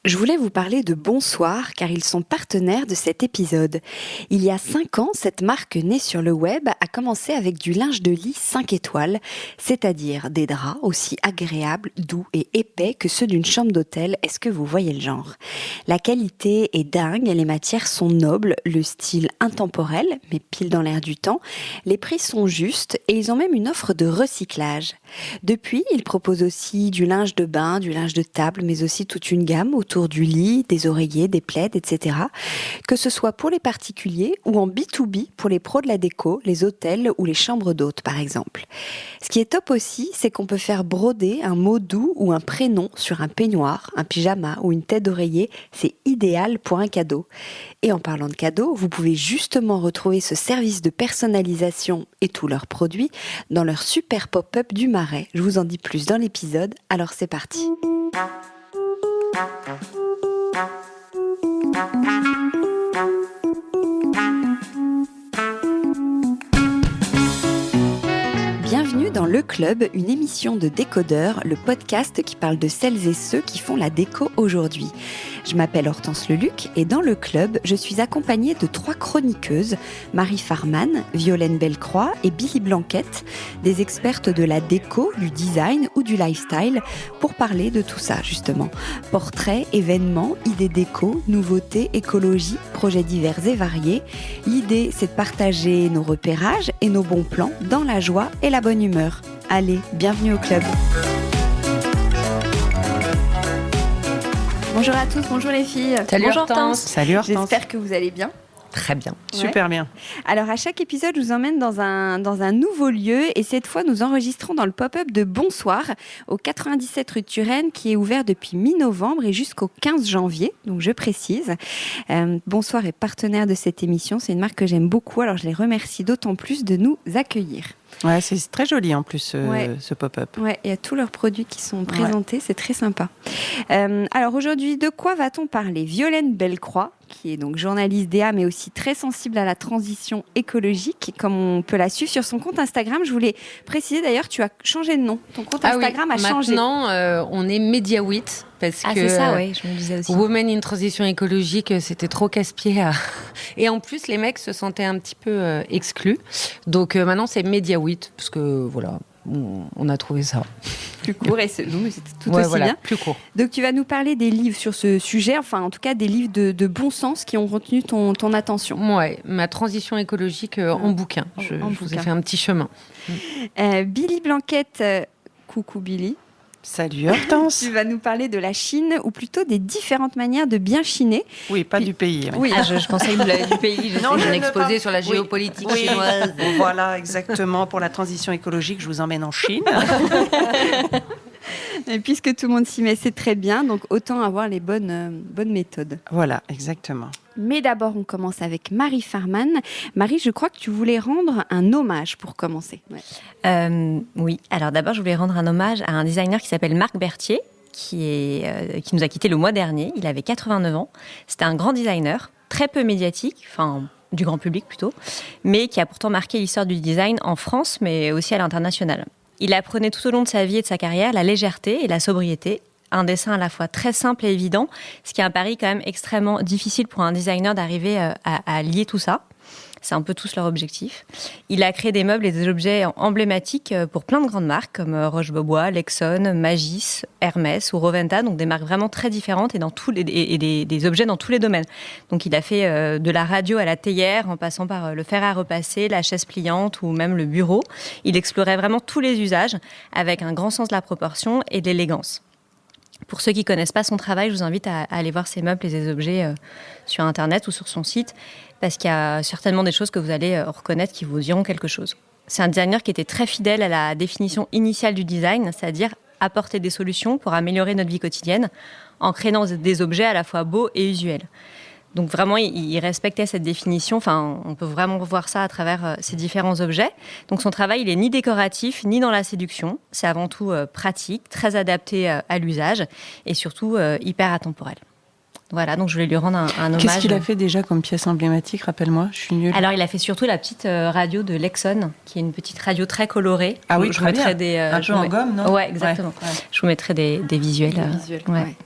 Je voulais vous parler de Bonsoir car ils sont partenaires de cet épisode. Il y a 5 ans, cette marque née sur le web a commencé avec du linge de lit 5 étoiles, c'est-à-dire des draps aussi agréables, doux et épais que ceux d'une chambre d'hôtel. Est-ce que vous voyez le genre ? La qualité est dingue et les matières sont nobles, le style intemporel, mais pile dans l'air du temps. Les prix sont justes et ils ont même une offre de recyclage. Depuis, ils proposent aussi du linge de bain, du linge de table, mais aussi toute une gamme autour du lit, des oreillers, des plaids, etc. Que ce soit pour les particuliers ou en B2B pour les pros de la déco, les hôtels ou les chambres d'hôtes par exemple. Ce qui est top aussi, c'est qu'on peut faire broder un mot doux ou un prénom sur un peignoir, un pyjama ou une tête d'oreiller. C'est idéal pour un cadeau. Et en parlant de cadeaux, vous pouvez justement retrouver ce service de personnalisation et tous leurs produits dans leur super pop-up du Marais. Je vous en dis plus dans l'épisode, alors c'est parti. Bienvenue dans Le Club, une émission de décodeurs, le podcast qui parle de celles et ceux qui font la déco aujourd'hui. Je m'appelle Hortense Leluc et dans Le Club, je suis accompagnée de 3 chroniqueuses, Marie Farman, Violaine Bellecroix et Billy Blanquette, des expertes de la déco, du design ou du lifestyle, pour parler de tout ça justement. Portraits, événements, idées déco, nouveautés, écologie, projets divers et variés. L'idée, c'est de partager nos repérages et nos bons plans dans la joie et la bonne humeur. Allez, bienvenue au club. Bonjour à tous, bonjour les filles. Salut bonjour Hortense. Salut Hortense. J'espère que vous allez bien. Très bien. Super bien. Alors à chaque épisode, je vous emmène dans un nouveau lieu et cette fois, nous enregistrons dans le pop-up de Bonsoir au 97 rue de Turenne qui est ouvert depuis mi-novembre et jusqu'au 15 janvier, donc je précise. Bonsoir est partenaire de cette émission, c'est une marque que j'aime beaucoup, alors je les remercie d'autant plus de nous accueillir. Ouais, c'est très joli en plus ce pop-up. Ouais, il y a tous leurs produits qui sont présentés, c'est très sympa. Alors aujourd'hui, de quoi va-t-on parler ? Violaine Bellecroix, qui est donc journaliste DA, mais aussi très sensible à la transition écologique, comme on peut la suivre sur son compte Instagram. Je voulais préciser d'ailleurs, tu as changé de nom. Ton compte Instagram a changé. Maintenant, on est Mediawit. Parce que c'est ça, oui, je me disais aussi. Women in Transition écologique, c'était trop casse-pied. Et en plus, les mecs se sentaient un petit peu exclus. Donc maintenant, c'est Mediawit, parce que voilà, on a trouvé ça plus court et c'est tout aussi bien. Plus court. Donc tu vas nous parler des livres sur ce sujet, enfin en tout cas des livres de bon sens qui ont retenu ton attention. Ouais, ma transition écologique en bouquin. Je vous ai fait un petit chemin. Billy Blanquette, coucou Billy. Salut Hortense. Tu vas nous parler de la Chine, ou plutôt des différentes manières de bien chiner. Oui, pas du pays. Oui. Je pensais que du pays. J'ai fait un exposé sur la géopolitique chinoise. Voilà, exactement. Pour la transition écologique, je vous emmène en Chine. Et puisque tout le monde s'y met, c'est très bien. Donc autant avoir les bonnes méthodes. Voilà, exactement. Mais d'abord, on commence avec Marie Farman. Marie, je crois que tu voulais rendre un hommage pour commencer. Ouais. Oui, alors d'abord, je voulais rendre un hommage à un designer qui s'appelle Marc Berthier, qui nous a quittés le mois dernier. Il avait 89 ans. C'était un grand designer, très peu médiatique, enfin du grand public plutôt, mais qui a pourtant marqué l'histoire du design en France, mais aussi à l'international. Il apprenait tout au long de sa vie et de sa carrière la légèreté et la sobriété. Un dessin à la fois très simple et évident, ce qui est un pari quand même extrêmement difficile pour un designer d'arriver à lier tout ça. C'est un peu tous leur objectif. Il a créé des meubles et des objets emblématiques pour plein de grandes marques comme Roche-Beaubois, Lexon, Magis, Hermès ou Roventa, donc des marques vraiment très différentes et des objets dans tous les domaines. Donc il a fait de la radio à la théière, en passant par le fer à repasser, la chaise pliante ou même le bureau. Il explorait vraiment tous les usages avec un grand sens de la proportion et de l'élégance. Pour ceux qui ne connaissent pas son travail, je vous invite à aller voir ses meubles et ses objets sur Internet ou sur son site, parce qu'il y a certainement des choses que vous allez reconnaître qui vous diront quelque chose. C'est un designer qui était très fidèle à la définition initiale du design, c'est-à-dire apporter des solutions pour améliorer notre vie quotidienne en créant des objets à la fois beaux et usuels. Donc vraiment, il respectait cette définition. Enfin, on peut vraiment voir ça à travers ces différents objets. Donc son travail, il est ni décoratif, ni dans la séduction. C'est avant tout pratique, très adapté à l'usage et surtout hyper atemporel. Voilà, donc je voulais lui rendre un hommage. Qu'est-ce qu'il a fait déjà comme pièce emblématique ? Rappelle-moi, je suis nulle. Alors, il a fait surtout la petite radio de Lexon, qui est une petite radio très colorée. Ah oui, je mettrai un peu en gomme, non ? Ouais, exactement. Ouais. Je vous mettrai des visuels. Des visuels, ouais.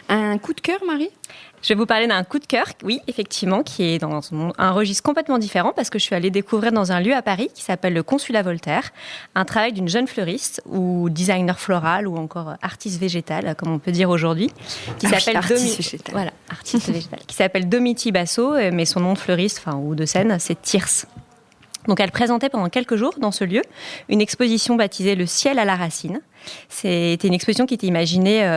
Un coup de cœur, Marie ? Je vais vous parler d'un coup de cœur, oui, effectivement, qui est dans un registre complètement différent parce que je suis allée découvrir dans un lieu à Paris qui s'appelle le Consulat Voltaire, un travail d'une jeune fleuriste ou designer floral ou encore artiste végétal, comme on peut dire aujourd'hui, qui s'appelle artiste végétal, qui s'appelle Domiti Basso, mais son nom de fleuriste, ou de scène, c'est Thyrse. Donc elle présentait pendant quelques jours dans ce lieu une exposition baptisée Le ciel à la racine. C'était une exposition qui était imaginée,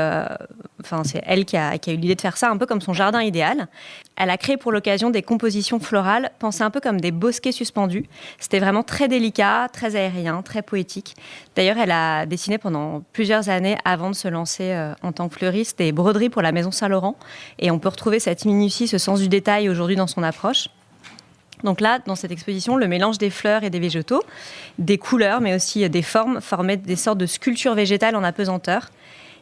c'est elle qui a eu l'idée de faire ça un peu comme son jardin idéal. Elle a créé pour l'occasion des compositions florales pensées un peu comme des bosquets suspendus. C'était vraiment très délicat, très aérien, très poétique. D'ailleurs, elle a dessiné pendant plusieurs années avant de se lancer en tant que fleuriste des broderies pour la Maison Saint-Laurent. Et on peut retrouver cette minutie, ce sens du détail aujourd'hui dans son approche. Donc là, dans cette exposition, le mélange des fleurs et des végétaux, des couleurs, mais aussi des formes, formait des sortes de sculptures végétales en apesanteur.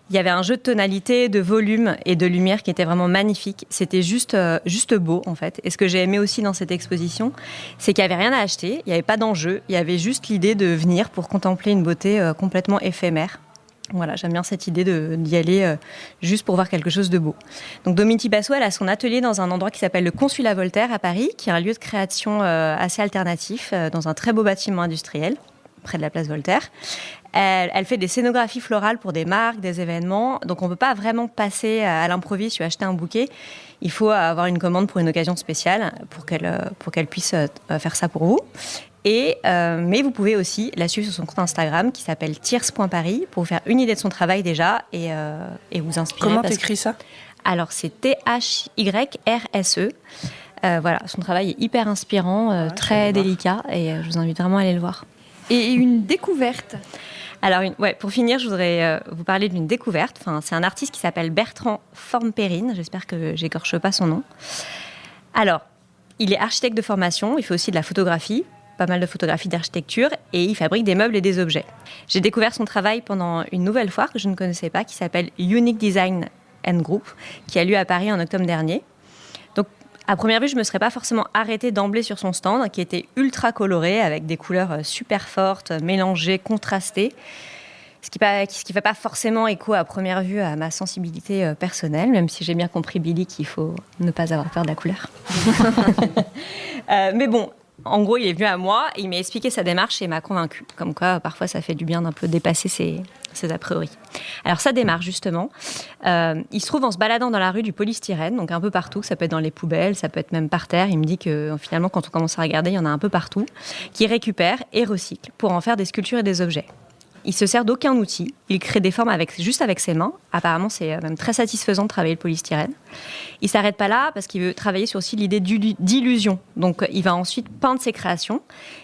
Il y avait un jeu de tonalité, de volume et de lumière qui était vraiment magnifique. C'était juste beau, en fait. Et ce que j'ai aimé aussi dans cette exposition, c'est qu'il n'y avait rien à acheter, il n'y avait pas d'enjeu, il y avait juste l'idée de venir pour contempler une beauté complètement éphémère. Voilà, j'aime bien cette idée d'y aller juste pour voir quelque chose de beau. Donc Domiti Basso, elle a son atelier dans un endroit qui s'appelle le Consulat Voltaire à Paris, qui est un lieu de création assez alternatif, dans un très beau bâtiment industriel, près de la place Voltaire. Elle fait des scénographies florales pour des marques, des événements. Donc on ne peut pas vraiment passer à l'improviste ou acheter un bouquet. Il faut avoir une commande pour une occasion spéciale pour qu'elle puisse faire ça pour vous. Mais vous pouvez aussi la suivre sur son compte Instagram qui s'appelle thyrse.paris pour vous faire une idée de son travail déjà et vous inspirer. Comment t'écris ça ? Alors c'est THYRSE. Voilà, son travail est hyper inspirant, très délicat et je vous invite vraiment à aller le voir. Et une découverte ? Alors, pour finir, je voudrais vous parler d'une découverte. C'est un artiste qui s'appelle Bertrand Formpérine. J'espère que j'écorche pas son nom. Alors, il est architecte de formation. Il fait aussi de la photographie, pas mal de photographies d'architecture, et il fabrique des meubles et des objets. J'ai découvert son travail pendant une nouvelle foire que je ne connaissais pas, qui s'appelle Unique Design and Group, qui a lieu à Paris en octobre dernier. Donc, à première vue, je ne me serais pas forcément arrêtée d'emblée sur son stand, qui était ultra coloré, avec des couleurs super fortes, mélangées, contrastées. Ce qui ne fait pas forcément écho à première vue à ma sensibilité personnelle, même si j'ai bien compris, Billy, qu'il faut ne pas avoir peur de la couleur. Mais bon, en gros, il est venu à moi, il m'a expliqué sa démarche et m'a convaincue. Comme quoi, parfois, ça fait du bien d'un peu dépasser ses a priori. Alors, sa démarche, justement, il se trouve en se baladant dans la rue du polystyrène, donc un peu partout. Ça peut être dans les poubelles, ça peut être même par terre. Il me dit que finalement, quand on commence à regarder, il y en a un peu partout, qu'il récupère et recycle pour en faire des sculptures et des objets. Il se sert d'aucun outil. Il crée des formes juste avec ses mains. Apparemment, c'est même très satisfaisant de travailler le polystyrène. Il s'arrête pas là parce qu'il veut travailler sur aussi l'idée d'illusion. Donc, il va ensuite peindre ses créations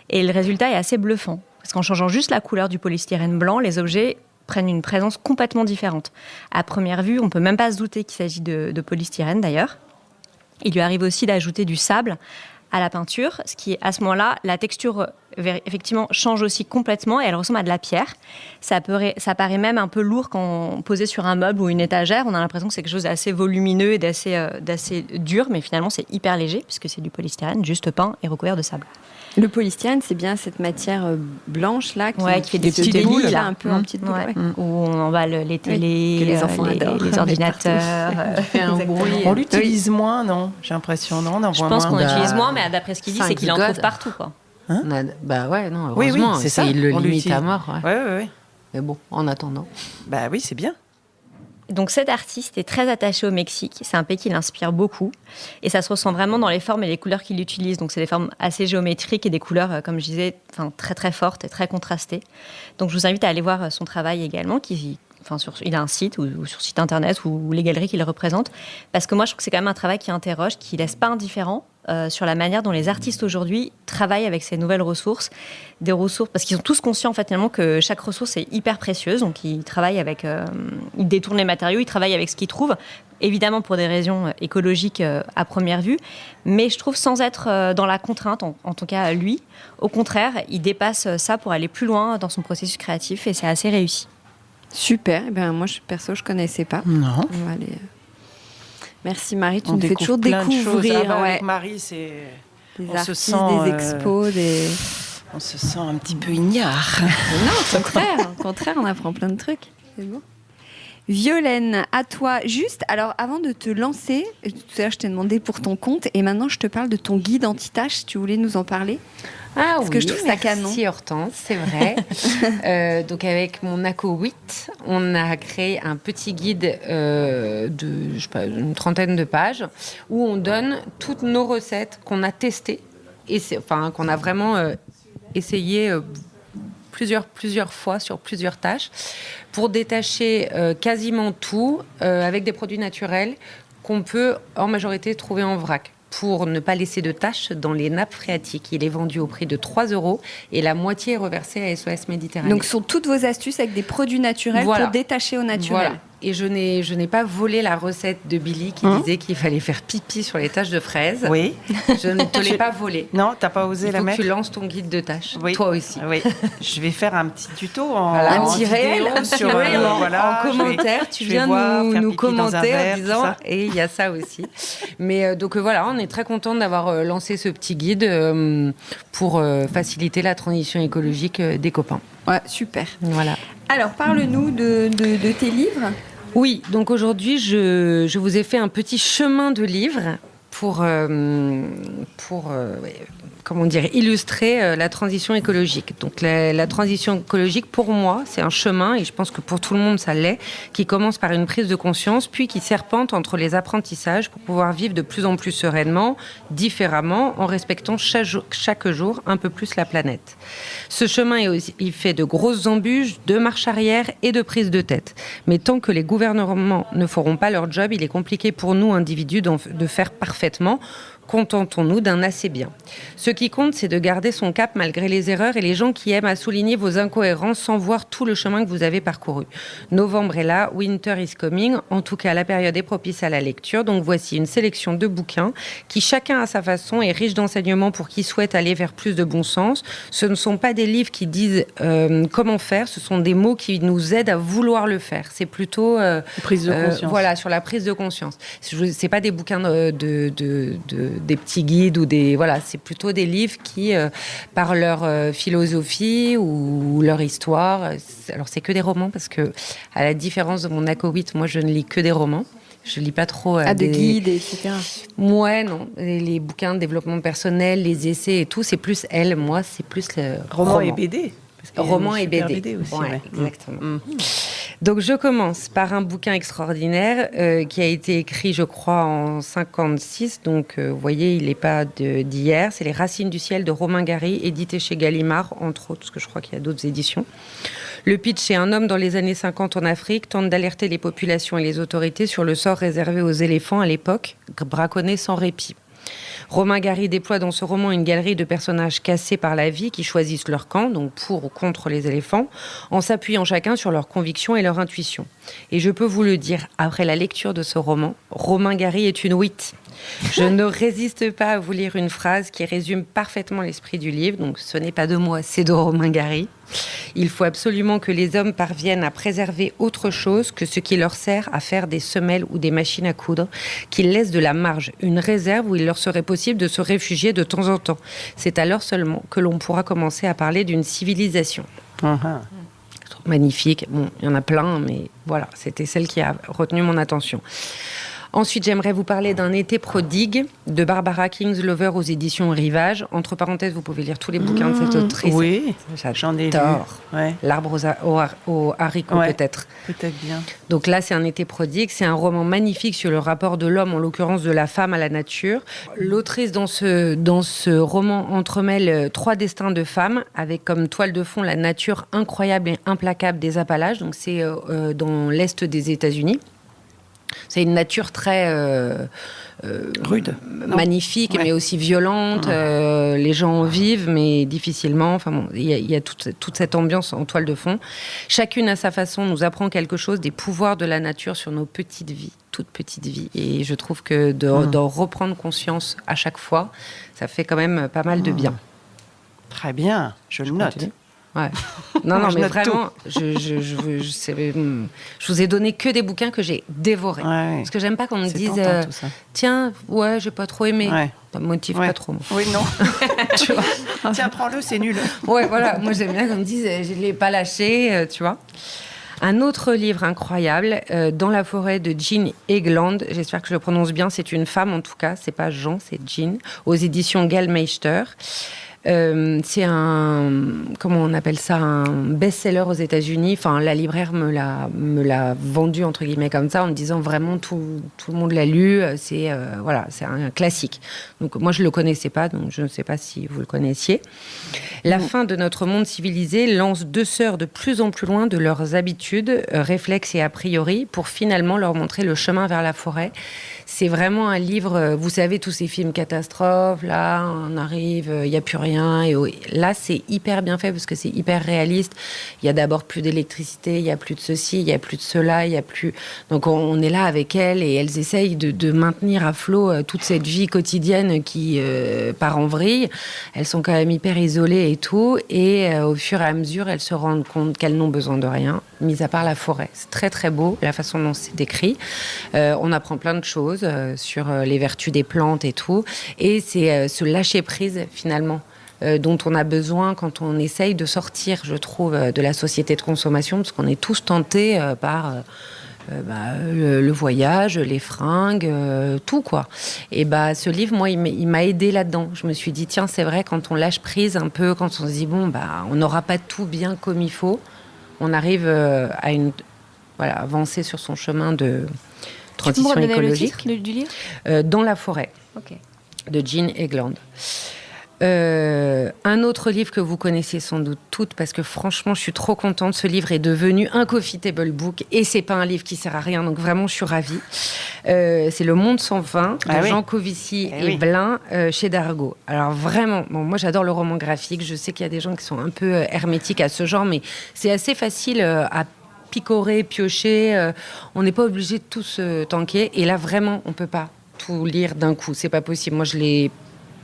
et le résultat est assez bluffant. Parce qu'en changeant juste la couleur du polystyrène blanc, les objets prennent une présence complètement différente. À première vue, on peut même pas se douter qu'il s'agit de polystyrène d'ailleurs. Il lui arrive aussi d'ajouter du sable à la peinture, ce qui, à ce moment-là, la texture effectivement change aussi complètement et elle ressemble à de la pierre. Ça paraît même un peu lourd quand posé sur un meuble ou une étagère. On a l'impression que c'est quelque chose d'assez volumineux et d'assez dur, mais finalement c'est hyper léger puisque c'est du polystyrène juste peint et recouvert de sable. Le polystyrène, c'est bien cette matière blanche là qui fait des petites boules là, un peu en petites boules. Ouais. Où on emballe les télés, que les enfants adorent. Les ordinateurs. Fait un bruit. On l'utilise moins, non ? J'ai l'impression, non ? On en voit Je pense moins. qu'on l'utilise moins, mais d'après ce qu'il dit, c'est qu'il en trouve partout, quoi. Hein heureusement. Oui, c'est ça. Il le on limite à mort. Oui. Mais bon, en attendant. Bah oui, c'est bien. Donc cet artiste est très attaché au Mexique. C'est un pays qui l'inspire beaucoup. Et ça se ressent vraiment dans les formes et les couleurs qu'il utilise. Donc c'est des formes assez géométriques et des couleurs, comme je disais, très très fortes et très contrastées. Donc je vous invite à aller voir son travail également. Il a un site ou sur site internet ou les galeries qu'il représente. Parce que moi, je trouve que c'est quand même un travail qui interroge, qui ne laisse pas indifférent sur la manière dont les artistes aujourd'hui travaillent avec ces nouvelles ressources. Des ressources, parce qu'ils sont tous conscients en fait, finalement, que chaque ressource est hyper précieuse. Donc ils travaillent avec... ils détournent les matériaux, ils travaillent avec ce qu'ils trouvent. Évidemment pour des raisons écologiques à première vue. Mais je trouve sans être dans la contrainte, en tout cas lui. Au contraire, il dépasse ça pour aller plus loin dans son processus créatif et c'est assez réussi. Super. Eh ben, moi, perso, je ne connaissais pas. Non. On va aller... Merci Marie, tu on nous fais toujours découvrir. Avec Marie, c'est... Des on artistes, se sent, des expos, On se sent un petit peu ignare. Non, au contraire, on apprend plein de trucs. C'est bon. Violaine, à toi. Juste, alors avant de te lancer, tout à l'heure je t'ai demandé pour ton compte et maintenant je te parle de ton guide anti-taches. Tu voulais nous en parler ? Ah Parce oui, que je trouve ça canon. merci Hortense, c'est vrai. Donc avec mon ACO 8, on a créé un petit guide de, je sais pas, une trentaine de pages où on donne toutes nos recettes qu'on a testées et qu'on a vraiment essayé plusieurs fois sur plusieurs tâches pour détacher quasiment tout avec des produits naturels qu'on peut en majorité trouver en vrac, pour ne pas laisser de taches dans les nappes phréatiques. Il est vendu au prix de 3 € et la moitié est reversée à SOS Méditerranée. Donc, ce sont toutes vos astuces avec des produits naturels pour détacher au naturel. Voilà. Et je n'ai pas volé la recette de Billy qui disait qu'il fallait faire pipi sur les taches de fraises. Oui. Je ne te l'ai pas volée. Non, t'as pas osé la mettre. Il faut que tu lances ton guide de tâches. Oui. Toi aussi. Oui. Je vais faire un petit tuto en petit vidéo réel, sur en commentaire. Tu viens nous commenter en disant et il y a ça aussi. Mais donc voilà, on est très content d'avoir lancé ce petit guide pour faciliter la transition écologique des copains. Ouais, super. Voilà. Alors, parle-nous de tes livres. Oui, donc aujourd'hui, je vous ai fait un petit chemin de livres pour illustrer la transition écologique. Donc la transition écologique, pour moi, c'est un chemin, et je pense que pour tout le monde, ça l'est, qui commence par une prise de conscience, puis qui serpente entre les apprentissages pour pouvoir vivre de plus en plus sereinement, différemment, en respectant chaque jour un peu plus la planète. Ce chemin il fait de grosses embûches, de marche arrière et de prise de tête. Mais tant que les gouvernements ne feront pas leur job, il est compliqué pour nous, individus, de faire parfaitement. Contentons-nous d'un assez bien. Ce qui compte, c'est de garder son cap malgré les erreurs et les gens qui aiment à souligner vos incohérences sans voir tout le chemin que vous avez parcouru. Novembre est là, winter is coming. En tout cas, la période est propice à la lecture. Donc voici une sélection de bouquins qui, chacun à sa façon, est riche d'enseignements pour qui souhaite aller vers plus de bon sens. Ce ne sont pas des livres qui disent comment faire, ce sont des mots qui nous aident à vouloir le faire. C'est plutôt prise de conscience. Voilà, sur la prise de conscience. C'est pas des bouquins des petits guides ou c'est plutôt des livres qui, par leur philosophie ou leur histoire, alors c'est que des romans parce que, à la différence de mon ACO 8, moi je ne lis que des romans. Je lis pas trop de guides, etc. Ouais, non. Les bouquins de développement personnel, les essais et tout, c'est plus elle. Moi, c'est plus le roman et BD. Roman et BD aussi. Ouais, exactement. Donc, je commence par un bouquin extraordinaire qui a été écrit, je crois, en 56. Donc, vous voyez, il n'est pas d'hier. C'est Les Racines du ciel de Romain Gary, édité chez Gallimard, entre autres, parce que je crois qu'il y a d'autres éditions. Le pitch, c'est un homme dans les années 50 en Afrique tente d'alerter les populations et les autorités sur le sort réservé aux éléphants à l'époque, braconnés sans répit. Romain Gary déploie dans ce roman une galerie de personnages cassés par la vie qui choisissent leur camp, donc pour ou contre les éléphants, en s'appuyant chacun sur leurs convictions et leur intuition. Et je peux vous le dire, après la lecture de ce roman, Romain Gary est une wit. Je ne résiste pas à vous lire une phrase qui résume parfaitement l'esprit du livre. Donc, ce n'est pas de moi, c'est de Romain Gary. Il faut absolument que les hommes parviennent à préserver autre chose que ce qui leur sert à faire des semelles ou des machines à coudre, qu'ils laissent de la marge, une réserve où il leur serait possible de se réfugier de temps en temps. C'est alors seulement que l'on pourra commencer à parler d'une civilisation. Uh-huh. Magnifique. Bon, il y en a plein, mais voilà, c'était celle qui a retenu mon attention. Ensuite, j'aimerais vous parler d'un été prodigue de Barbara Kingsolver aux éditions Rivage. Entre parenthèses, vous pouvez lire tous les bouquins de cette autrice. Oui, j'en ai lu. Ouais. L'arbre aux haricots, peut-être. Peut-être bien. Donc là, c'est un été prodigue. C'est un roman magnifique sur le rapport de l'homme, en l'occurrence de la femme à la nature. L'autrice, dans ce roman, entremêle 3 destins de femmes, avec comme toile de fond la nature incroyable et implacable des Appalaches. Donc c'est dans l'est des États-Unis. C'est une nature très rude, magnifique, mais aussi violente. Les gens en vivent, mais difficilement. Enfin bon, il y a toute cette ambiance en toile de fond. Chacune à sa façon nous apprend quelque chose des pouvoirs de la nature sur nos petites vies, toutes petites vies. Et je trouve que d'en reprendre conscience à chaque fois, ça fait quand même pas mal de bien. Très bien, je le note. Ouais. Non, mais vraiment, je vous ai donné que des bouquins que j'ai dévorés. Ouais. Parce que j'aime pas qu'on me dise tiens, j'ai pas trop aimé. Ouais. Ça me motive pas trop. Moi. Oui, non. Tu vois. Tiens, prends-le, c'est nul. Ouais, voilà. Moi, j'aime bien qu'on me dise je l'ai pas lâché, tu vois. Un autre livre incroyable, Dans la forêt de Jean Egland. J'espère que je le prononce bien. C'est une femme en tout cas. C'est pas Jean, c'est Jean. Aux éditions Gallmeister. C'est comment on appelle ça, un best-seller aux États-Unis. Enfin, la libraire me l'a vendu entre guillemets comme ça, en me disant vraiment tout le monde l'a lu. C'est c'est un classique. Donc moi je le connaissais pas, donc je ne sais pas si vous le connaissiez. La fin de notre monde civilisé lance deux sœurs de plus en plus loin de leurs habitudes, réflexes et a priori, pour finalement leur montrer le chemin vers la forêt. C'est vraiment un livre, vous savez, tous ces films catastrophes, là, on arrive, il n'y a plus rien. Et là, c'est hyper bien fait parce que c'est hyper réaliste. Il y a d'abord plus d'électricité, il n'y a plus de ceci, il n'y a plus de cela, il n'y a plus... Donc, on est là avec elles et elles essayent de maintenir à flot toute cette vie quotidienne qui part en vrille. Elles sont quand même hyper isolées et tout. Et au fur et à mesure, elles se rendent compte qu'elles n'ont besoin de rien, mis à part la forêt. C'est très, très beau, la façon dont c'est écrit. On apprend plein de choses sur les vertus des plantes et tout. Et c'est ce lâcher-prise, finalement, dont on a besoin quand on essaye de sortir, je trouve, de la société de consommation, parce qu'on est tous tentés par le voyage, les fringues, tout, quoi. Et ce livre, moi, il m'a aidé là-dedans. Je me suis dit, tiens, c'est vrai, quand on lâche prise un peu, quand on se dit, bon, on n'aura pas tout bien comme il faut, on arrive à avancer sur son chemin de transition écologique. Le titre du livre Dans la forêt, de Jean Egland. Un autre livre que vous connaissez sans doute toutes, parce que franchement, je suis trop contente. Ce livre est devenu un coffee table book et c'est pas un livre qui sert à rien. Donc vraiment, je suis ravie. C'est Le Monde sans fin de Jean Covici et Blin chez Dargaud. Alors vraiment, moi j'adore le roman graphique. Je sais qu'il y a des gens qui sont un peu hermétiques à ce genre, mais c'est assez facile à picorer, piocher. On n'est pas obligé de tout se tanker. Et là, vraiment, on peut pas tout lire d'un coup. C'est pas possible. Moi, je l'ai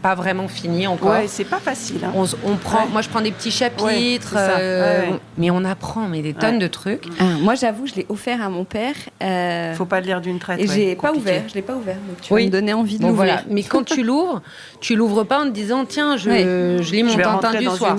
pas vraiment fini encore. Ouais, c'est pas facile. Hein. On prend, moi, je prends des petits chapitres, mais on apprend des tonnes de trucs. Moi, j'avoue, je l'ai offert à mon père. Faut pas le lire d'une traite. Et je l'ai pas ouvert. Donc tu vas me donner envie de l'ouvrir. Voilà. Mais quand tu l'ouvres pas en te disant tiens, je lis mon Tintin du soir.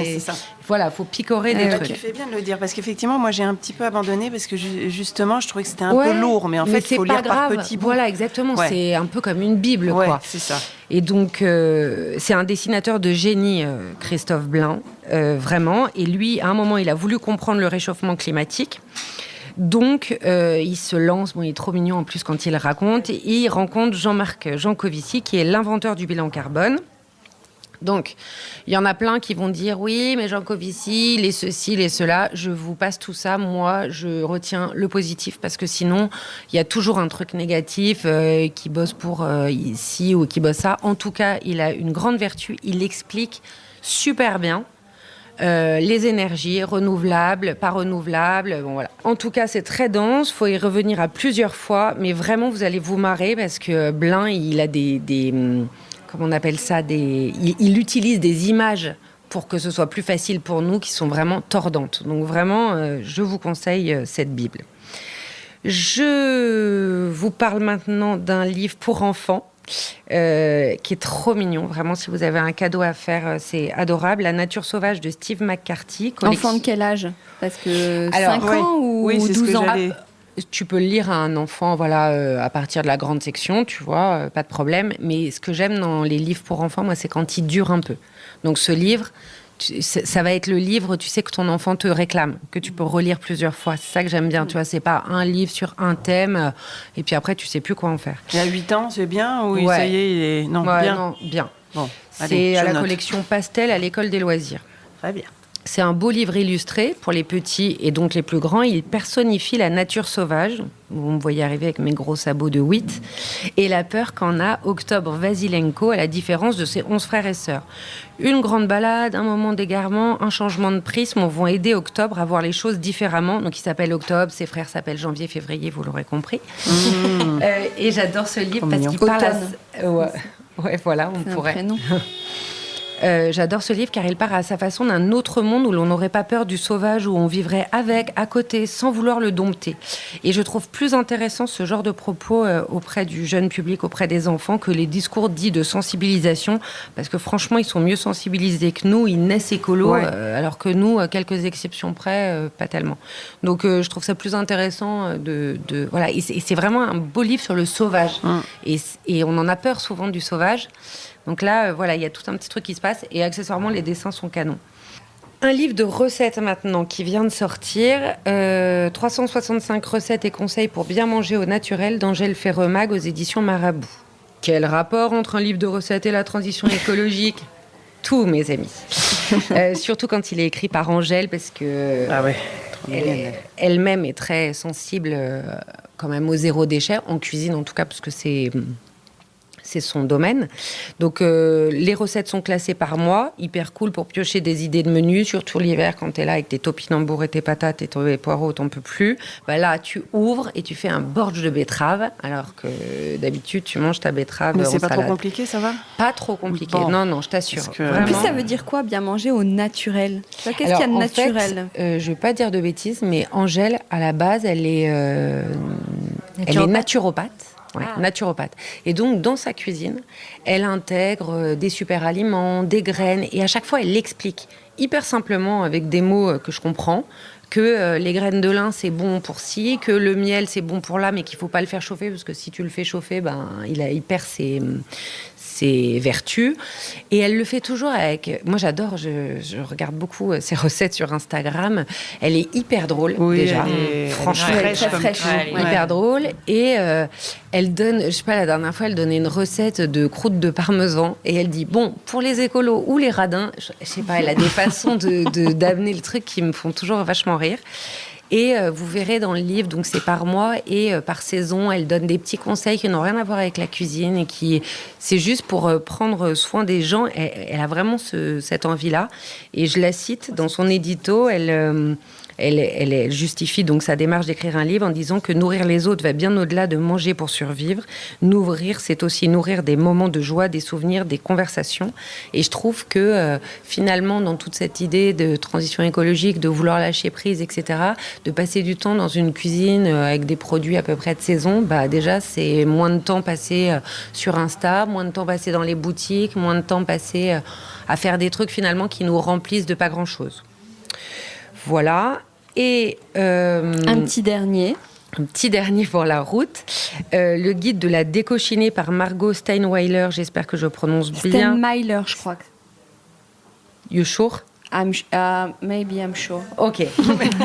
C'est ça. Voilà, faut picorer des trucs. Tu fais bien de le dire parce qu'effectivement, moi j'ai un petit peu abandonné parce que justement, je trouvais que c'était un peu lourd, mais en fait, il faut lire par petits bouts. Voilà, exactement. C'est un peu comme une bible, quoi. C'est ça. Et donc, c'est un dessinateur de génie, Christophe Blin, vraiment. Et lui, à un moment, il a voulu comprendre le réchauffement climatique. Donc, il se lance, il est trop mignon en plus quand il raconte, et il rencontre Jean-Marc Jancovici, qui est l'inventeur du bilan carbone. Donc, il y en a plein qui vont dire oui, mais Jancovici, les ceci, les cela. Je vous passe tout ça. Moi, je retiens le positif parce que sinon, il y a toujours un truc négatif qui bosse pour ici ou qui bosse ça. En tout cas, il a une grande vertu. Il explique super bien les énergies renouvelables, pas renouvelables. Bon, voilà. En tout cas, c'est très dense. Il faut y revenir à plusieurs fois. Mais vraiment, vous allez vous marrer parce que Blin, il a comment on appelle ça, il utilise des images pour que ce soit plus facile pour nous, qui sont vraiment tordantes. Donc vraiment, je vous conseille cette Bible. Je vous parle maintenant d'un livre pour enfants, qui est trop mignon. Vraiment, si vous avez un cadeau à faire, c'est adorable. La nature sauvage de Steve McCarthy. Enfant de quel âge ? Parce que 5 ans ou 12 ans ? Tu peux le lire à un enfant, à partir de la grande section, tu vois, pas de problème. Mais ce que j'aime dans les livres pour enfants, moi, c'est quand ils durent un peu. Donc ce livre, ça va être le livre, tu sais, que ton enfant te réclame, que tu peux relire plusieurs fois. C'est ça que j'aime bien, tu vois. C'est pas un livre sur un thème, et puis après, tu sais plus quoi en faire. Il y a 8 ans, c'est bien ou ça y est, il est... Non, bien. Non, bien. Bon, c'est à la collection Pastel à l'école des loisirs. Très bien. C'est un beau livre illustré pour les petits et donc les plus grands. Il personnifie la nature sauvage. Vous me voyez arriver avec mes gros sabots de 8. Et la peur qu'en a Octobre Vasilenko, à la différence de ses 11 frères et sœurs. Une grande balade, un moment d'égarement, un changement de prisme vont aider Octobre à voir les choses différemment. Donc il s'appelle Octobre, ses frères s'appellent Janvier, Février, vous l'aurez compris. Et j'adore ce livre parce qu'il parle... Ouais, voilà, on pourrait... J'adore ce livre car il part à sa façon d'un autre monde où l'on n'aurait pas peur du sauvage, où on vivrait avec, à côté, sans vouloir le dompter. Et je trouve plus intéressant ce genre de propos auprès du jeune public, auprès des enfants, que les discours dits de sensibilisation, parce que franchement, ils sont mieux sensibilisés que nous, ils naissent écolos, alors que nous, à quelques exceptions près, pas tellement. Donc je trouve ça plus intéressant voilà. Et c'est vraiment un beau livre sur le sauvage. Et on en a peur souvent du sauvage. Donc là, voilà, il y a tout un petit truc qui se passe et accessoirement, les dessins sont canons. Un livre de recettes maintenant qui vient de sortir, 365 recettes et conseils pour bien manger au naturel d'Angèle Ferremag aux éditions Marabout. Quel rapport entre un livre de recettes et la transition écologique ? Tout, mes amis. Surtout quand il est écrit par Angèle, parce que elle-même est très sensible quand même au zéro déchet, en cuisine en tout cas, parce que c'est son domaine. Donc, les recettes sont classées par mois. Hyper cool pour piocher des idées de menus, surtout l'hiver quand t'es là avec tes topinambours et tes patates et tes poireaux, t'en peux plus. Bah là, tu ouvres et tu fais un borge de betterave, alors que d'habitude, tu manges ta betterave. Mais c'est pas salade. trop compliqué, ça va ? Pas trop compliqué. Bon. Non, je t'assure. En plus, ça veut dire quoi, bien manger au naturel ? Qu'est-ce qu'il y a de naturel ? Je vais pas dire de bêtises, mais Angèle, à la base, elle est naturopathe. Ouais, naturopathe. Et donc, dans sa cuisine, elle intègre des super aliments, des graines, et à chaque fois, elle l'explique hyper simplement avec des mots que je comprends, que les graines de lin, c'est bon pour ci, que le miel, c'est bon pour là, mais qu'il faut pas le faire chauffer, parce que si tu le fais chauffer, il perd ses vertus. Et elle le fait toujours avec... Moi, j'adore, je regarde beaucoup ses recettes sur Instagram. Elle est hyper drôle, déjà. Franchement, elle est très fraîche. Hyper drôle. Et elle donne... Je sais pas, la dernière fois, elle donnait une recette de croûte de parmesan. Et elle dit, bon, pour les écolos ou les radins, je sais pas, elle a des façons d'amener le truc qui me font toujours vachement rire. Et vous verrez dans le livre, donc c'est par mois et par saison, elle donne des petits conseils qui n'ont rien à voir avec la cuisine et c'est juste pour prendre soin des gens. Elle a vraiment cette envie-là. Et je la cite dans son édito, elle justifie donc sa démarche d'écrire un livre en disant que nourrir les autres va bien au-delà de manger pour survivre. Nourrir, c'est aussi nourrir des moments de joie, des souvenirs, des conversations. Et je trouve que finalement, dans toute cette idée de transition écologique, de vouloir lâcher prise, etc., de passer du temps dans une cuisine avec des produits à peu près de saison, déjà, c'est moins de temps passé sur Insta, moins de temps passé dans les boutiques, moins de temps passé à faire des trucs finalement qui nous remplissent de pas grand-chose. Voilà. Et un petit dernier pour la route. Le guide de la décochinée par Margot Steinweiler. J'espère que je prononce bien. Steinmeier, je crois. You sure? Maybe I'm sure. Ok.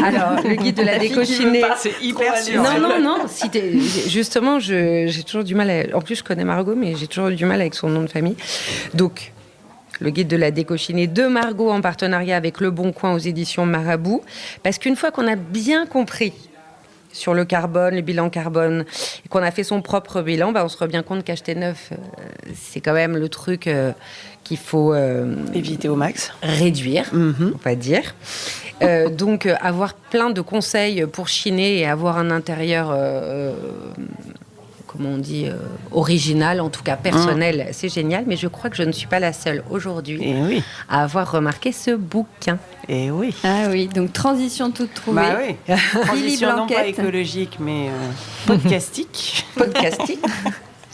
Alors, le guide de la décochinée. C'est hyper sûr. Non. Justement, j'ai toujours du mal. En plus, je connais Margot, mais j'ai toujours eu du mal avec son nom de famille. Donc. Le guide de la décochinée de Margot en partenariat avec Le Bon Coin aux éditions Marabout. Parce qu'une fois qu'on a bien compris sur le carbone, le bilan carbone, et qu'on a fait son propre bilan, on se rend bien compte qu'acheter neuf, c'est quand même le truc qu'il faut... éviter au max. Réduire, on va dire. Donc, avoir plein de conseils pour chiner et avoir un intérieur... comment on dit, original, en tout cas personnel, c'est génial. Mais je crois que je ne suis pas la seule aujourd'hui à avoir remarqué ce bouquin. Et oui. Ah oui, donc transition toute trouvée. Bah oui. Transition non pas écologique, mais podcastique. Podcastique.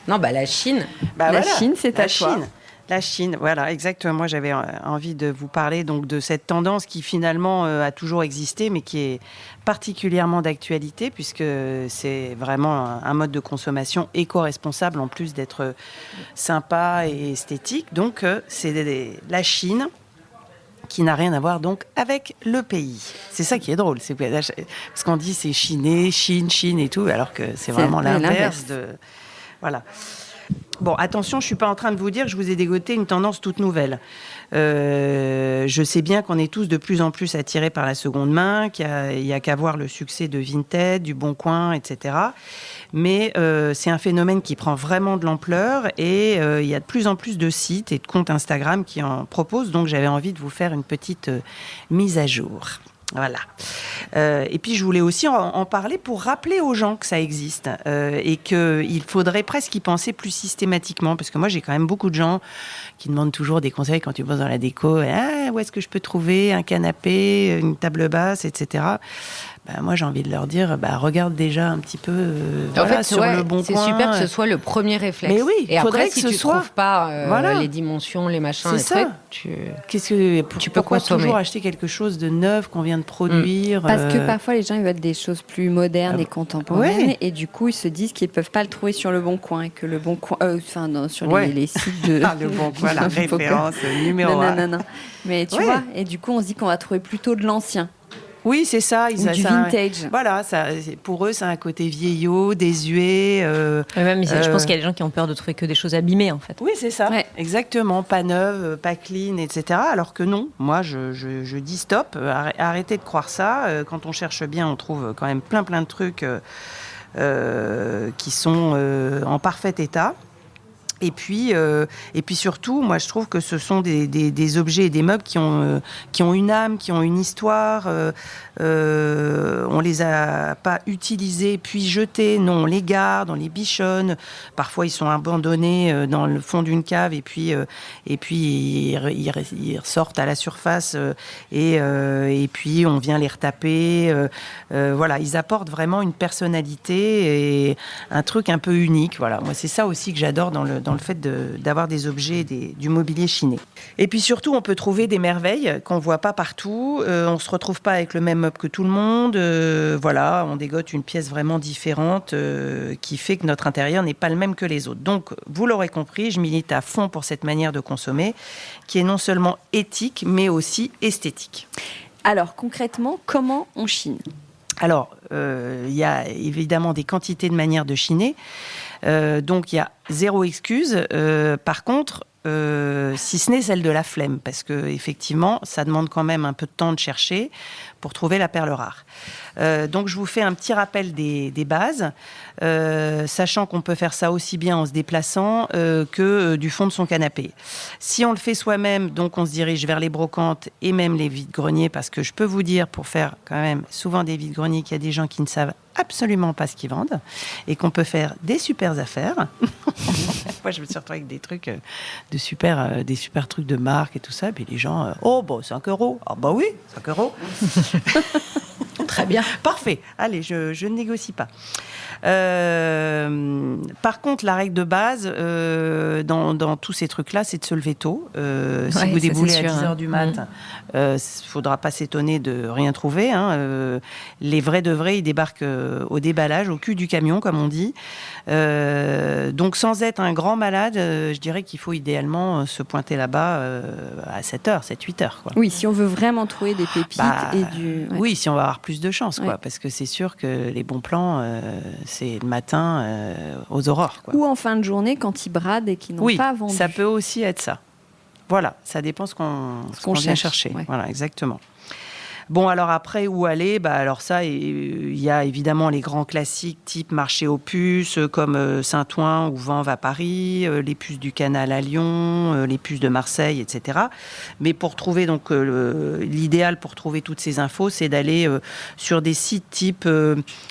Non, la Chine. Chine, c'est à toi. La Chine, voilà, exactement. Moi, j'avais envie de vous parler donc de cette tendance qui finalement a toujours existé, mais qui est particulièrement d'actualité, puisque c'est vraiment un mode de consommation éco-responsable, en plus d'être sympa et esthétique. Donc, c'est la Chine, qui n'a rien à voir donc avec le pays. C'est ça qui est drôle, parce qu'on dit c'est chiné, Chine et tout, alors que c'est vraiment l'inverse de... Voilà. Bon, attention, je ne suis pas en train de vous dire que je vous ai dégoté une tendance toute nouvelle. Je sais bien qu'on est tous de plus en plus attirés par la seconde main, qu'il n'y a qu'à voir le succès de Vinted, du Bon Coin, etc. Mais c'est un phénomène qui prend vraiment de l'ampleur et il y a de plus en plus de sites et de comptes Instagram qui en proposent. Donc, j'avais envie de vous faire une petite mise à jour. Voilà. Et puis je voulais aussi en parler pour rappeler aux gens que ça existe et qu'il faudrait presque y penser plus systématiquement, parce que moi j'ai quand même beaucoup de gens qui demandent toujours des conseils quand tu bosses dans la déco. Où est-ce que je peux trouver un canapé, une table basse, etc. Moi j'ai envie de leur dire, regarde déjà un petit peu sur le bon c'est coin. C'est super que ce soit le premier réflexe. Mais oui, et faudrait après, que si ce tu soit... trouves pas les dimensions, les machins, les trucs, tu peux pourquoi consommer. Toujours acheter quelque chose de neuf qu'on vient de produire Parce que parfois les gens ils veulent des choses plus modernes et contemporaines, et du coup ils se disent qu'ils peuvent pas le trouver sur le Bon Coin, et que le Bon Coin, sur les sites de le Bon Coin, la référence numéro 1. Non. Mais tu vois, et du coup on se dit qu'on va trouver plutôt de l'ancien. Oui, c'est ça. Ou du vintage. Voilà, pour eux, c'est un côté vieillot, désuet. Même, je pense qu'il y a des gens qui ont peur de trouver que des choses abîmées, en fait. Oui, c'est ça. Ouais. Exactement. Pas neuve, pas clean, etc. Alors que non. Moi, je dis stop. Arrêtez de croire ça. Quand on cherche bien, on trouve quand même plein de trucs qui sont en parfait état. Et puis surtout, moi, je trouve que ce sont des objets et des meubles qui ont une âme, qui ont une histoire. On les a pas utilisés puis jetés. Non, on les garde, on les bichonne. Parfois, ils sont abandonnés dans le fond d'une cave et puis ils ressortent à la surface et puis on vient les retaper. Voilà, ils apportent vraiment une personnalité et un truc un peu unique. Voilà, moi, c'est ça aussi que j'adore dans le fait d'avoir des objets, du mobilier chiné. Et puis surtout, on peut trouver des merveilles qu'on voit pas partout. On se retrouve pas avec le même meuble que tout le monde. Voilà, on dégote une pièce vraiment différente qui fait que notre intérieur n'est pas le même que les autres. Donc, vous l'aurez compris, je milite à fond pour cette manière de consommer qui est non seulement éthique, mais aussi esthétique. Alors, concrètement, comment on chine ? Alors, il y a évidemment des quantités de manières de chiner. Donc, il y a zéro excuse. Par contre, si ce n'est celle de la flemme, parce que effectivement, ça demande quand même un peu de temps de chercher pour trouver la perle rare. Donc, je vous fais un petit rappel des bases, sachant qu'on peut faire ça aussi bien en se déplaçant que du fond de son canapé. Si on le fait soi-même, donc on se dirige vers les brocantes et même les vides-greniers, parce que je peux vous dire, pour faire quand même souvent des vides-greniers, qu'il y a des gens qui ne savent absolument pas ce qu'ils vendent et qu'on peut faire des super affaires. Moi, je me suis retrouvée avec des trucs des super trucs de marque et tout ça. Et puis les gens, 5 €. Ah bah oui, 5 €. Très bien. Parfait. Allez, je ne négocie pas. Par contre, la règle de base dans tous ces trucs-là, c'est de se lever tôt. Si vous déboulez à 10h du mat', faudra pas s'étonner de rien trouver. Les vrais de vrais, ils débarquent au déballage, au cul du camion, comme on dit. Donc, sans être un grand malade, je dirais qu'il faut idéalement se pointer là-bas à 7h, 7-8h. Quoi. Oui, si on veut vraiment trouver des pépites et du... Ouais. Oui, si on va avoir plus de chance, quoi, parce que c'est sûr que les bons plans, c'est le matin aux aurores. Quoi. Ou en fin de journée, quand ils bradent et qu'ils n'ont pas vendu. Oui, ça peut aussi être ça. Voilà, ça dépend ce qu'on vient chercher. Ouais. Voilà, exactement. Bon, alors après, où aller ? Alors ça, il y a évidemment les grands classiques type marché aux puces, comme Saint-Ouen ou Vanves à Paris, les puces du Canal à Lyon, les puces de Marseille, etc. Mais pour trouver, donc, l'idéal pour trouver toutes ces infos, c'est d'aller sur des sites type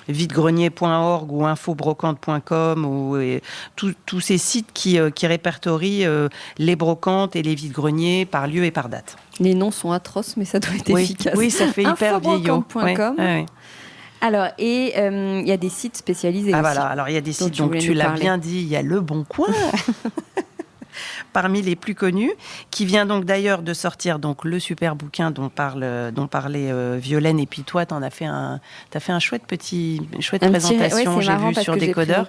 videgrenier.org ou infobrocante.com ou tous ces sites qui répertorient les brocantes et les vides-greniers par lieu et par date. Les noms sont atroces, mais ça doit être efficace. Oui, ça fait hyper vieillot. Infobrocante.com. Alors, et il y a des sites spécialisés aussi. Voilà, alors il y a des sites, donc tu l'as bien dit, il y a Le Bon Coin, parmi les plus connus, qui vient donc d'ailleurs de sortir donc le super bouquin dont parlait Violaine. Et puis toi, t'as fait un chouette présentation, j'ai vu sur Décodeur.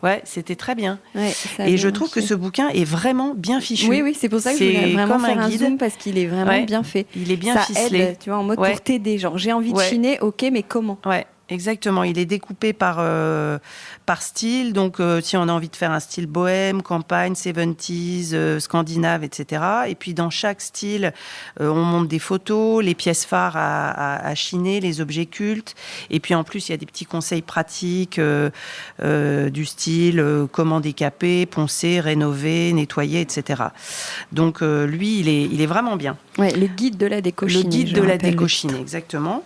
Ouais, c'était très bien. Ouais, et je trouve que ce bouquin est vraiment bien fichu. Oui, c'est pour ça que je voulais vraiment faire un zoom, parce qu'il est vraiment bien fait. Il est bien ficelé. Aide, tu vois, en mode pour t'aider. Genre, j'ai envie de chiner, ok, mais comment ? Ouais. Exactement, il est découpé par style. Donc, si on a envie de faire un style bohème, campagne, 70s, scandinave, etc. Et puis, dans chaque style, on monte des photos, les pièces phares à chiner, les objets cultes. Et puis, en plus, il y a des petits conseils pratiques du style comment décaper, poncer, rénover, nettoyer, etc. Donc, lui, il est vraiment bien. Ouais, le guide de la déco chinée. Le guide de la déco chinée, exactement.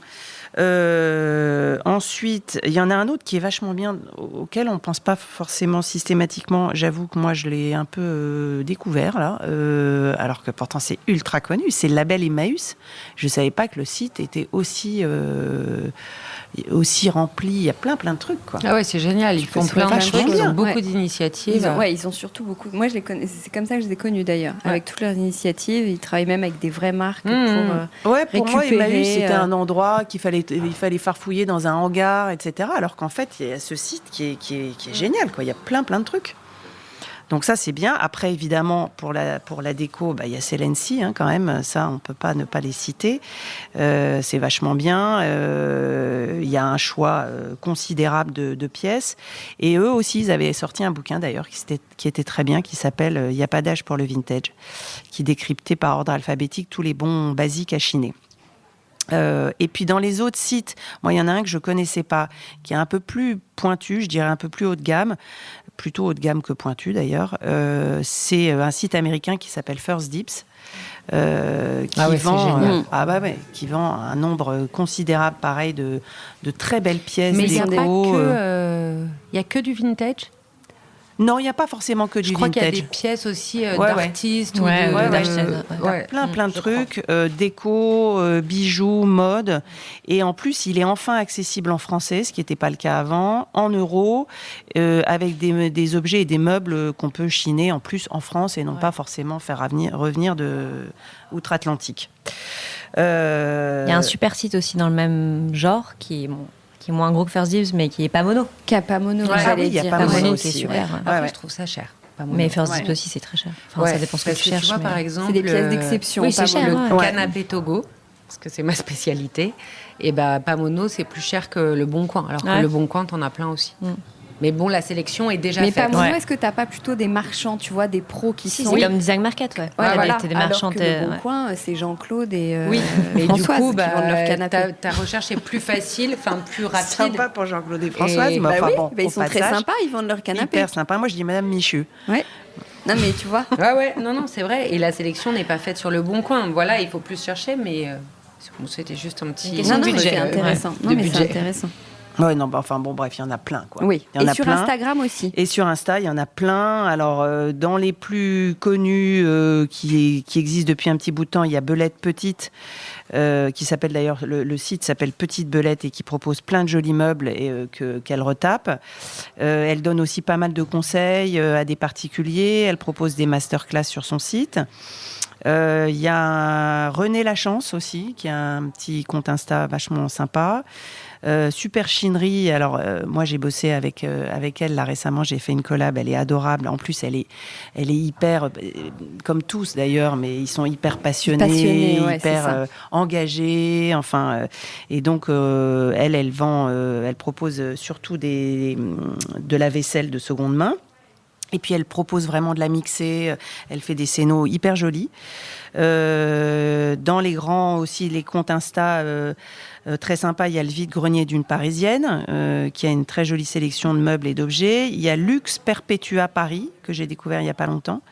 Ensuite, il y en a un autre qui est vachement bien, auquel on ne pense pas forcément systématiquement. J'avoue que moi, je l'ai un peu découvert, là, alors que pourtant, c'est ultra connu. C'est le label Emmaüs. Je ne savais pas que le site était aussi rempli. Il y a plein de trucs, quoi. Ah ouais, c'est génial. Ils font plein de choses. Ils ont beaucoup d'initiatives. Ils ont surtout beaucoup. Moi, je les connais. C'est comme ça que je les ai connus d'ailleurs. Avec toutes leurs initiatives, ils travaillent même avec des vraies marques pour pour moi, récupérer. Emmaüs, c'était un endroit il fallait farfouiller dans un hangar, etc. Alors qu'en fait, il y a ce site qui est génial, quoi. Il y a plein de trucs. Donc ça, c'est bien. Après, évidemment, pour la déco, il y a Celency, quand même. Ça, on ne peut pas ne pas les citer. C'est vachement bien. Il y a un choix considérable de pièces. Et eux aussi, ils avaient sorti un bouquin, d'ailleurs, qui était très bien, qui s'appelle « Il n'y a pas d'âge pour le vintage », qui décryptait par ordre alphabétique tous les bons basiques à chiner. Et puis dans les autres sites, moi il y en a un que je connaissais pas, qui est un peu plus pointu, je dirais un peu plus haut de gamme, plutôt haut de gamme que pointu d'ailleurs. C'est un site américain qui s'appelle First Dips, qui vend un nombre considérable, pareil, de très belles pièces. Mais il n'y a a que du vintage. Non, il n'y a pas forcément que du vintage. Je crois qu'il y a des pièces aussi d'artistes. Plein de trucs, déco, bijoux, mode. Et en plus, il est enfin accessible en français, ce qui n'était pas le cas avant, en euros, avec des objets et des meubles qu'on peut chiner en plus en France et non pas forcément faire revenir de outre-Atlantique. Il y a un super site aussi dans le même genre qui est moins gros que First Dips, mais qui est Pamono. Qui a Pamono, il y a Pamono qui est super. Après, je trouve ça cher. Mais First Dips aussi, c'est très cher. Enfin, ça dépend ce que tu cherches. Tu vois, par exemple, c'est des pièces d'exception. Oui, c'est cher. Le canapé Togo, parce que c'est ma spécialité. Et Pamono, c'est plus cher que le Bon Coin. Alors que le Bon Coin, t'en as plein aussi. Mais bon, la sélection est déjà faite. Mais Pamono, est-ce que t'as pas plutôt des marchants, tu vois, des pros qui sont... C'est comme Design Market, voilà. Des marchands. Alors que le Bon Coin, c'est Jean-Claude et mais Françoise du coup, qui vendent leur canapé. Ta recherche est plus facile, plus rapide. Sympa pour Jean-Claude et Françoise. Ils sont très sympas, ils vendent leur canapé. Hyper sympa. Moi, je dis Madame Michu. Ouais. Non, mais tu vois. Non, c'est vrai. Et la sélection n'est pas faite sur le Bon Coin. Voilà, il faut plus chercher, mais c'était juste un petit budget. C'est intéressant. C'est intéressant. Ouais, non, bref, il y en a plein, quoi. Oui, il y en a sur plein. Instagram aussi. Et sur Insta, il y en a plein. Alors, dans les plus connus qui existent depuis un petit bout de temps, il y a Belette Petite, qui s'appelle d'ailleurs, le site s'appelle Petite Belette et qui propose plein de jolis meubles qu'elle retape. Elle donne aussi pas mal de conseils à des particuliers. Elle propose des masterclass sur son site. Il y a René Lachance aussi, qui a un petit compte Insta vachement sympa. Super Chinerie, alors moi j'ai bossé avec elle là récemment, j'ai fait une collab, elle est adorable, en plus elle est hyper, comme tous d'ailleurs, mais ils sont hyper passionnés hyper engagés, et donc elle vend, elle propose surtout de la vaisselle de seconde main. Et puis elle propose vraiment de la mixer, elle fait des scénos hyper jolis. Dans les grands aussi, les comptes Insta très sympas, il y a le vide-grenier d'une Parisienne qui a une très jolie sélection de meubles et d'objets. Il y a Luxe Perpetua Paris, que j'ai découvert il n'y a pas longtemps,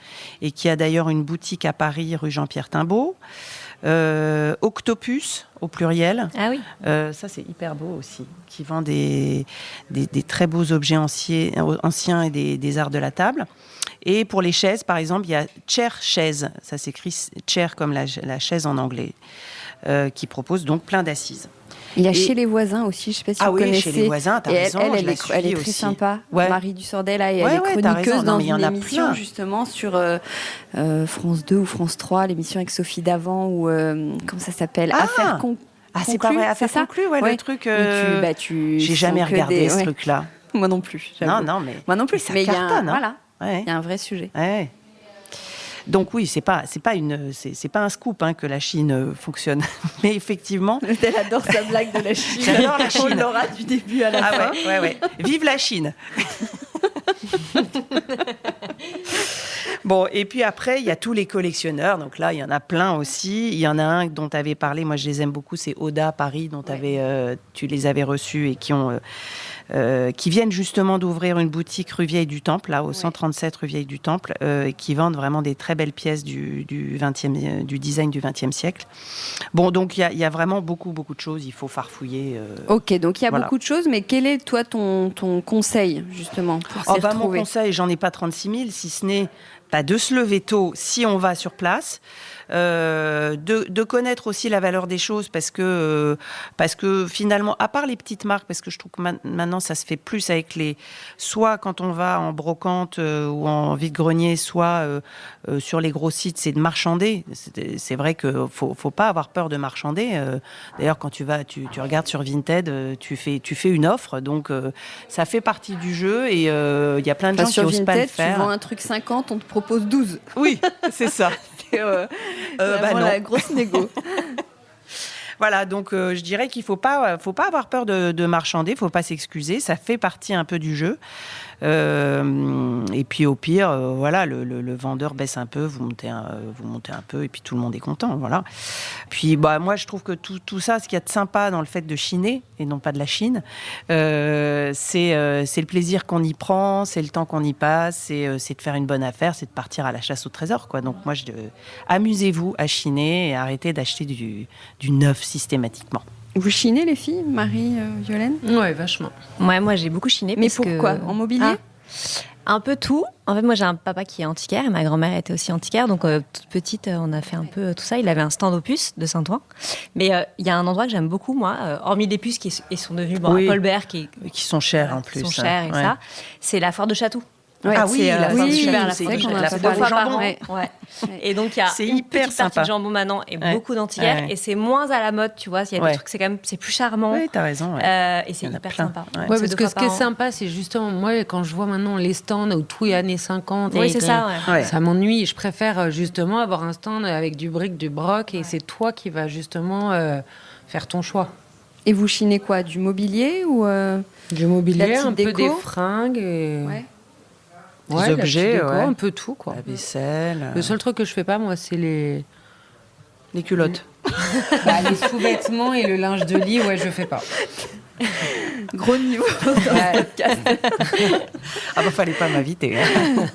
et qui a d'ailleurs une boutique à Paris, rue Jean-Pierre Timbaud. Octopus au pluriel. Ah oui. Ça c'est hyper beau aussi, qui vend des très beaux objets anciens et des arts de la table. Et pour les chaises, par exemple, il y a Chair Chaise, ça s'écrit chair comme la chaise en anglais, qui propose donc plein d'assises. Il y a Chez les voisins aussi, je ne sais pas si vous connaissez. Chez les voisins, t'as raison, elle est très sympa. Marie Dussordel, elle est chroniqueuse dans une émission justement sur France 2 ou France 3, l'émission avec Sophie Davant, ou comment ça s'appelle, Affaires conclues. C'est pas vrai, Affaires conclues, le truc. J'ai jamais regardé ce truc-là. Moi non plus. Non, mais moi non plus. Ça mais cartonne. il y a un vrai sujet. Ouais. Donc oui, c'est pas un scoop que la Chine fonctionne, mais effectivement. Elle adore sa blague de la Chine. J'adore la Chine. On l'aura du début à la fin. Ouais. Vive la Chine. Bon, et puis après, il y a tous les collectionneurs. Donc là, il y en a plein aussi. Il y en a un dont tu avais parlé. Moi, je les aime beaucoup. C'est Oda Paris, dont tu les avais reçus et qui viennent justement d'ouvrir une boutique rue Vieille du Temple, là, au 137 rue Vieille du Temple, qui vendent vraiment des très belles pièces du design du XXe siècle. Bon, donc il y a vraiment beaucoup de choses. Il faut farfouiller. Ok, donc il y a beaucoup de choses, mais quel est, toi, ton conseil, justement, pour s'y retrouver ? Mon conseil, j'en ai pas 36 000, si ce n'est de se lever tôt si on va sur place, de connaître aussi la valeur des choses parce que finalement, à part les petites marques, parce que je trouve que maintenant ça se fait plus avec soit quand on va en brocante ou en vide-grenier, soit sur les gros sites, c'est de marchander. C'est vrai que faut pas avoir peur de marchander. D'ailleurs, quand tu regardes sur Vinted, tu fais une offre, donc ça fait partie du jeu et il y a plein de gens qui n'osent pas le faire. Tu vends un truc 50, on te propose 12. Oui, c'est ça. Non. La grosse négo. Voilà, donc je dirais qu'il faut pas avoir peur de marchander, faut pas s'excuser, ça fait partie un peu du jeu. Et puis au pire, le vendeur baisse un peu, vous montez un peu, et puis tout le monde est content, voilà. Puis moi je trouve que tout ça, ce qu'il y a de sympa dans le fait de chiner et non pas de la Chine, c'est le plaisir qu'on y prend, c'est le temps qu'on y passe, c'est de faire une bonne affaire, c'est de partir à la chasse au trésor, quoi. Donc moi amusez-vous à chiner et arrêtez d'acheter du neuf systématiquement. Vous chinez, les filles, Marie, Violaine ? Ouais, vachement. Ouais, moi, j'ai beaucoup chiné. Mais pourquoi ? En mobilier ? Un peu tout. En fait, moi, j'ai un papa qui est antiquaire et ma grand-mère était aussi antiquaire. Donc, toute petite, on a fait un peu tout ça. Il avait un stand aux puces de Saint-Ouen. Mais il y a un endroit que j'aime beaucoup, moi, hormis des puces qui sont devenues à Paul-Bert. Qui sont chères en plus. Qui sont chères et ça. C'est la foire de Chatou. Ouais, la foire de jambon. Ouais. Et donc il y a une petite partie de jambon maintenant et beaucoup d'antiquaires et c'est moins à la mode, tu vois. Il y a des trucs, c'est plus charmant. Oui, t'as raison. Et c'est hyper sympa. Ouais, parce que ce qui est sympa, c'est justement moi quand je vois maintenant les stands où tout est années 50. Oui, c'est ça. Ça m'ennuie. Je préfère justement avoir un stand avec du bric, du broc et c'est toi qui vas justement faire ton choix. Et vous chinez quoi ? Du mobilier ou du mobilier, un peu déco ? des fringues et... des objets, déco, un peu tout, quoi. La vaisselle. Le seul truc que je fais pas, moi, c'est les culottes. Les sous-vêtements et le linge de lit, je fais pas. Gros niveau dans ce podcast. Fallait pas m'inviter.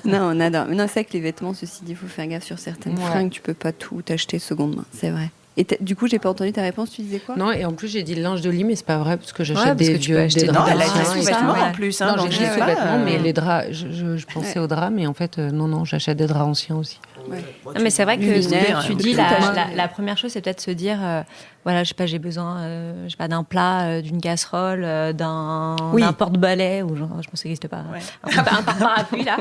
Non, on adore. Mais non, c'est vrai que les vêtements, ceci dit, il faut faire gaffe sur certaines fringues. Tu peux pas tout acheter seconde main, c'est vrai. Et du coup, j'ai pas entendu ta réponse. Tu disais quoi ? Non, et en plus j'ai dit le linge de lit, mais c'est pas vrai parce que j'achète des vieux. Non, elle a dit sous-vêtements en plus. Non, j'ai dit sous-vêtements, mais les draps. Je pensais aux draps, mais en fait, non, j'achète des draps anciens aussi. Non, mais c'est vrai que ce que tu dis, la première chose, c'est peut-être se dire, je sais pas, j'ai besoin, d'un plat, d'une casserole, d'un porte-balai, ou genre, je pense que ça n'existe pas, un parapluie là.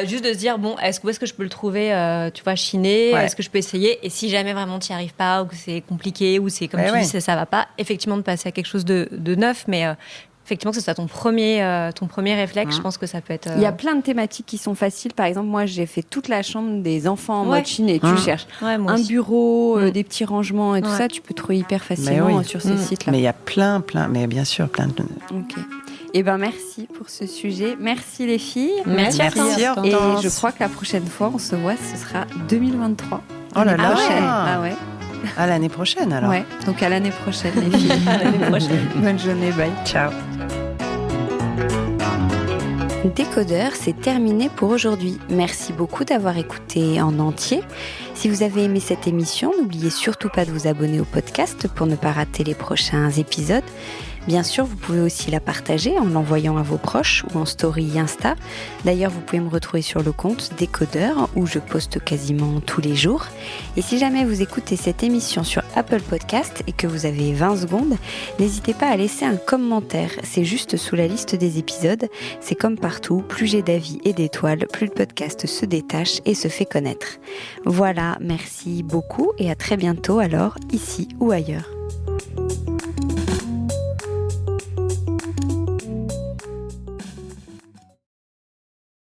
Juste de se dire, où est-ce que je peux le trouver, tu vois, chiné, est-ce que je peux essayer, et si jamais vraiment tu n'y arrives pas, ou que c'est compliqué, ou c'est comme tu dis, ça va pas, effectivement de passer à quelque chose de neuf, mais effectivement que ce soit ton premier réflexe, je pense que ça peut être... Il y a plein de thématiques qui sont faciles. Par exemple, moi, j'ai fait toute la chambre des enfants en mode Chine et tu cherches un bureau, des petits rangements et tout ça, tu peux trouver hyper facilement sur ces sites-là. Mais il y a plein, mais bien sûr, plein de... Ok. Eh ben merci pour ce sujet. Merci les filles. Merci à toi. Et je crois que la prochaine fois, on se voit, ce sera 2023. Oh là là. Ah ouais. À l'année prochaine alors. Ouais, donc à l'année prochaine les filles. À l'année prochaine. Bonne journée, bye. Ciao. Décodeur, c'est terminé pour aujourd'hui. Merci beaucoup d'avoir écouté en entier. Si vous avez aimé cette émission, n'oubliez surtout pas de vous abonner au podcast pour ne pas rater les prochains épisodes. Bien sûr, vous pouvez aussi la partager en l'envoyant à vos proches ou en story Insta. D'ailleurs, vous pouvez me retrouver sur le compte Décodeur où je poste quasiment tous les jours. Et si jamais vous écoutez cette émission sur Apple Podcast et que vous avez 20 secondes, n'hésitez pas à laisser un commentaire. C'est juste sous la liste des épisodes. C'est comme partout, plus j'ai d'avis et d'étoiles, plus le podcast se détache et se fait connaître. Voilà, merci beaucoup et à très bientôt alors, ici ou ailleurs.